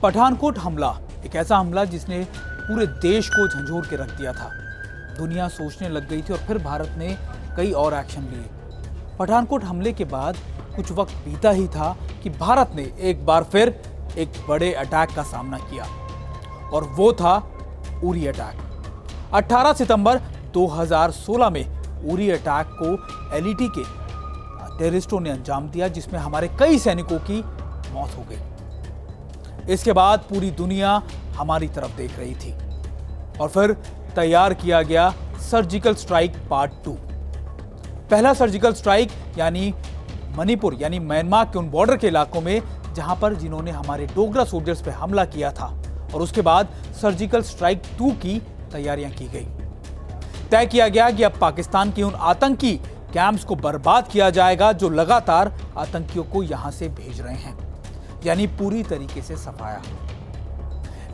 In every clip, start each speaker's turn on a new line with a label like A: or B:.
A: पठानकोट हमला एक ऐसा हमला जिसने पूरे देश को झंझोर के रख दिया था। दुनिया सोचने लग गई थी और फिर भारत ने कई और एक्शन लिए। पठानकोट हमले के बाद कुछ वक्त बीता ही था कि भारत ने एक बार फिर एक बड़े अटैक का सामना किया और वो था उरी अटैक। 18 सितंबर 2016 में उरी अटैक को एलईटी के टेररिस्टों ने अंजाम दिया, जिसमें हमारे कई सैनिकों की मौत हो गई। इसके बाद पूरी दुनिया हमारी तरफ देख रही थी और फिर तैयार किया गया सर्जिकल स्ट्राइक पार्ट 2। पहला सर्जिकल स्ट्राइक यानी मणिपुर यानी म्यांमार के उन बॉर्डर के इलाकों में जहां पर जिन्होंने हमारे डोगरा सोल्जर्स पे हमला किया था, और उसके बाद सर्जिकल स्ट्राइक 2 की तैयारियां की गई। तय किया गया कि अब पाकिस्तान के उन आतंकी कैंप्स को बर्बाद किया जाएगा जो लगातार आतंकियों को यहां से भेज रहे हैं, यानी पूरी तरीके से सफाया।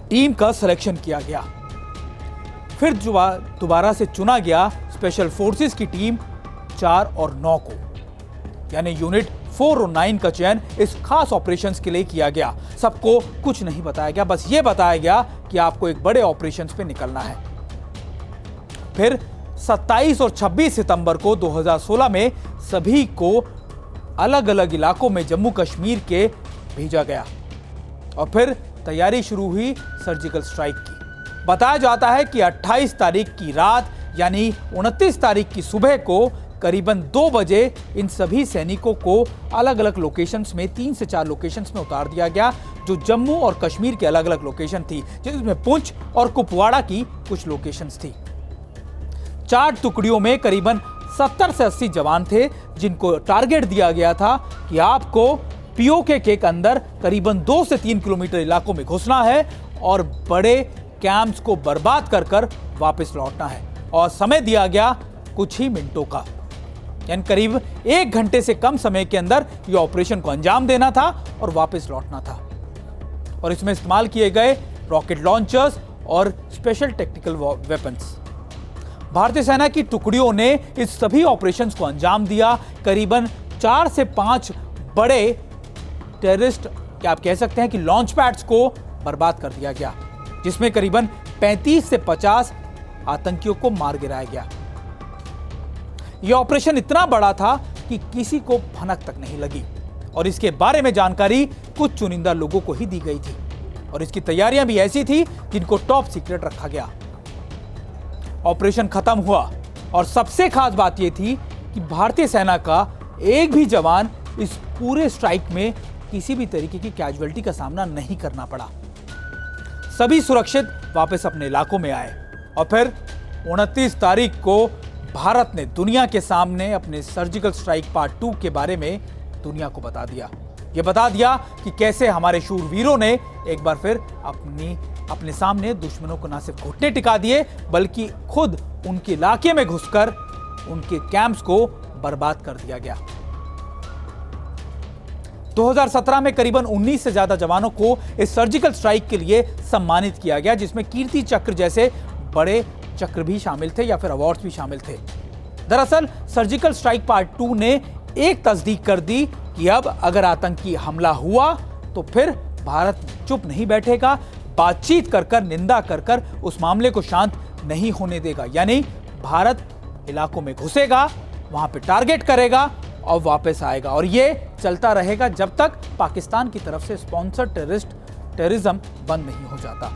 A: टीम का सिलेक्शन किया गया, फिर दोबारा से चुना गया स्पेशल फोर्सेस की टीम 4 और 9 को, यानी यूनिट 4 और 9 का चयन इस खास ऑपरेशंस के लिए किया गया। सबको कुछ नहीं बताया गया, बस ये बताया गया कि आपको एक बड़े ऑपरेशंस पे निकलना है। फिर 27 और 26 सितंबर को 2016 में सभी को अलग अलग इलाकों में जम्मू कश्मीर के भेजा गया और फिर तैयारी शुरू हुई सर्जिकल स्ट्राइक की। बताया जाता है कि 28 तारीख की रात यानी 29 तारीख की सुबह को करीबन 2 बजे इन सभी सैनिकों को अलग अलग लोकेशंस में 3 से 4 लोकेशंस में उतार दिया गया, जो जम्मू और कश्मीर के अलग अलग लोकेशन थी, जिसमें पुंछ और कुपवाड़ा की कुछ लोकेशंस थी। 4 टुकड़ियों में करीबन 70 से 80 जवान थे, जिनको टारगेट दिया गया था कि आपको पीओके के अंदर करीबन 2 से 3 किलोमीटर इलाकों में घुसना है और बड़े कैंप्स को बर्बाद कर कर वापस लौटना है। और समय दिया गया कुछ ही मिनटों का, यानी करीब 1 घंटे से कम समय के अंदर यह ऑपरेशन को अंजाम देना था और वापस लौटना था। और इसमें इस्तेमाल किए गए रॉकेट लॉन्चर्स और स्पेशल टेक्निकल वेपन्स। भारतीय सेना की टुकड़ियों ने इस सभी ऑपरेशंस को अंजाम दिया। करीबन 4 से 5 बड़े टेररिस्ट, क्या आप कह सकते हैं कि लॉन्च पैड्स को बर्बाद कर दिया गया, जिसमें करीबन 35 से 50 आतंकियों को मार गिराया गया। यह ऑपरेशन इतना बड़ा था कि किसी को भनक तक नहीं लगी और इसके बारे में जानकारी कुछ चुनिंदा लोगों को ही दी गई थी, और इसकी तैयारियां भी ऐसी थी जिनको टॉप सीक्रेट रखा गया। ऑपरेशन खत्म हुआ और सबसे खास बात यह थी कि भारतीय सेना का एक भी जवान इस पूरे स्ट्राइक में किसी भी तरीके की कैजुअलिटी का सामना नहीं करना पड़ा। सभी सुरक्षित वापस अपने इलाकों में आए और फिर 29 तारीख को भारत ने दुनिया के सामने अपने सर्जिकल स्ट्राइक पार्ट 2 के बारे में दुनिया को बता दिया। यह बता दिया कि कैसे हमारे शूरवीरों ने एक बार फिर अपने सामने दुश्मनों को न सिर्फ घुटने टिका दिए, बल्कि खुद उनके इलाके में घुसकर उनके कैंप्स को बर्बाद कर दिया गया। 2017 में करीबन 19 से ज्यादा जवानों को इस सर्जिकल स्ट्राइक के लिए सम्मानित किया गया, जिसमें कीर्ति चक्र जैसे बड़े चक्र भी शामिल थे या फिर अवार्ड्स भी शामिल थे। दरअसल सर्जिकल स्ट्राइक पार्ट 2 ने एक तस्दीक कर दी कि अब अगर आतंकी हमला हुआ तो फिर भारत चुप नहीं बैठेगा, बातचीत कर कर, निंदा कर कर उस मामले को शांत नहीं होने देगा। यानी भारत इलाकों में घुसेगा, वहां पे टारगेट करेगा और वापस आएगा, और ये चलता रहेगा जब तक पाकिस्तान की तरफ से स्पॉन्सर्ड टेररिज्म बंद नहीं हो जाता।